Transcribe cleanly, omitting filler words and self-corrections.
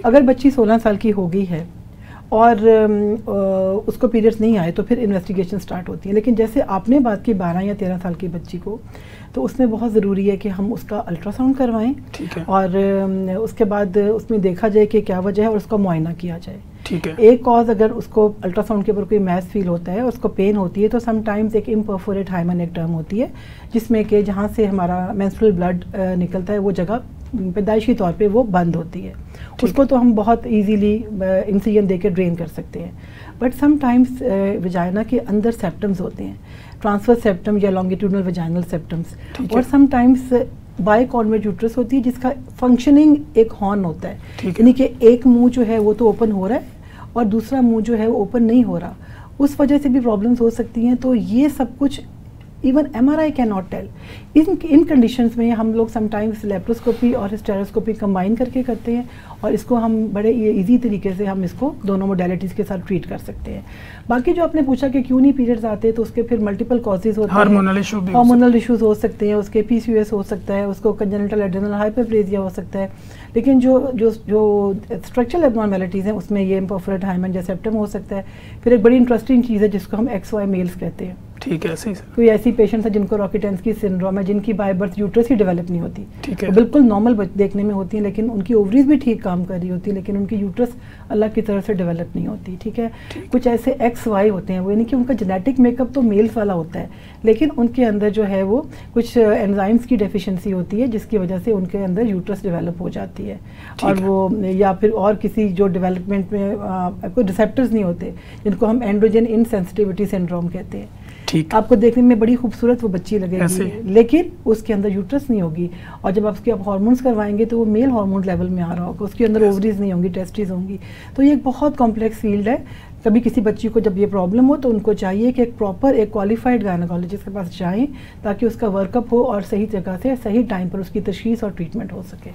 اگر بچی 16 سال کی ہو گئی ہے اور اس کو پیریڈز نہیں آئے تو پھر انویسٹیگیشن سٹارٹ ہوتی ہے. لیکن جیسے آپ نے بات کی 12 یا 13 سال کی بچی کو, تو اس میں بہت ضروری ہے کہ ہم اس کا الٹرا ساؤنڈ کروائیں اور اس کے بعد اس میں دیکھا جائے کہ کیا وجہ ہے اور اس کا معائنہ کیا جائے. ایک کاز اگر اس کو الٹرا ساؤنڈ کے اوپر کوئی میس فیل ہوتا ہے, اس کو پین ہوتی ہے, تو سم ٹائمز ایک امپرفوریٹ ہائمن ایک ٹرم ہوتی ہے جس میں کہ جہاں سے ہمارا مینسٹرل بلڈ نکلتا ہے وہ جگہ پیدائشی طور پہ وہ بند ہوتی ہے. اس کو تو ہم بہت ایزیلی انسیجن دے کے ڈرین کر سکتے ہیں. بٹ سم ٹائمز ویجائنا کے اندر سیپٹمز ہوتے ہیں, ٹرانسفر سیپٹم یا لانگیٹیوڈنل ویجائنل سیپٹمز, اور سم ٹائمز بائی کانویٹ یوٹرس ہوتی ہے جس کا فنکشننگ ایک ہارن ہوتا ہے, یعنی کہ ایک منہ جو ہے وہ تو اوپن ہو رہا ہے اور دوسرا منہ جو ہے وہ اوپن نہیں ہو رہا, اس وجہ سے بھی پرابلمس ہو سکتی ہیں. تو یہ سب کچھ even M R I can not tell. ان کنڈیشنز میں ہم لوگ سم ٹائمز لیپروسکوپی اور ہسٹیروسکوپی کمبائن کر کے کرتے ہیں, اور اس کو ہم بڑے ایزی طریقے سے ہم اس کو دونوں موڈیلٹیز کے ساتھ ٹریٹ کر سکتے ہیں. باقی جو آپ نے پوچھا کہ کیوں نہیں پیریڈز آتے, تو اس کے پھر ملٹیپل کازز ہوتے ہیں. ہارمونل ایشوز ہو سکتے ہیں, اس کے پی سی او ایس ہو سکتا ہے, اس کو کنجنٹل ایڈرینل ہائپرپلیزیا ہو سکتا ہے. لیکن جو اسٹرکچرل ایبنارمیلٹیز ہیں اس میں یہ امپرفوریٹ ہائمن یا سیپٹم ہو سکتا ہے. پھر ایک بڑی انٹرسٹنگ چیز ہے جس کو ہم ایکس وائی میلز کہتے ہیں. ٹھیک ہے, صحیح. کوئی ایسی پیشنٹس ہیں جن کو راکیٹینسکی سنڈروم ہے, جن کی by birth uterus he develop نہیں ہوتی, بالکل نارمل دیکھنے میں ہوتی ہیں, لیکن ان کی اووریز بھی ٹھیک کام کر رہی ہوتی ہے, لیکن ان کی یوٹرس اللہ کی طرف سے ڈیولپ نہیں ہوتی. ٹھیک ہے. کچھ ایسے ایکس وائی ہوتے ہیں, وہ یعنی کہ ان کا جینیٹک میک اپ تو میلز والا ہوتا ہے, لیکن ان کے اندر جو ہے وہ کچھ انزائمس کی ڈیفیشنسی ہوتی ہے جس کی وجہ سے ان کے اندر یوٹرس ڈیولپ ہو جاتی ہے, اور وہ یا پھر اور کسی جو ڈیولپمنٹ میں کوئی ریسیپٹرز نہیں ہوتے, جن کو ہم اینڈروجن انسینسٹیوٹی سنڈروم کہتے ہیں. آپ کو دیکھنے میں بڑی خوبصورت وہ بچی لگے گی, لیکن اس کے اندر یوٹرس نہیں ہوگی, اور جب آپ اس کے آپ ہارمونس کروائیں گے تو وہ میل ہارمون لیول میں آ رہا ہوگا, اس کے اندر اووریز نہیں ہوں گی, ٹیسٹیز ہوں گی. تو یہ ایک بہت کمپلیکس فیلڈ ہے. کبھی کسی بچی کو جب یہ پرابلم ہو تو ان کو چاہیے کہ ایک پراپر ایک کوالیفائڈ گائنیکالوجسٹ کے پاس جائیں تاکہ اس کا ورک اپ ہو اور صحیح جگہ سے صحیح ٹائم پر اس کی تشخیص اور ٹریٹمنٹ ہو سکے.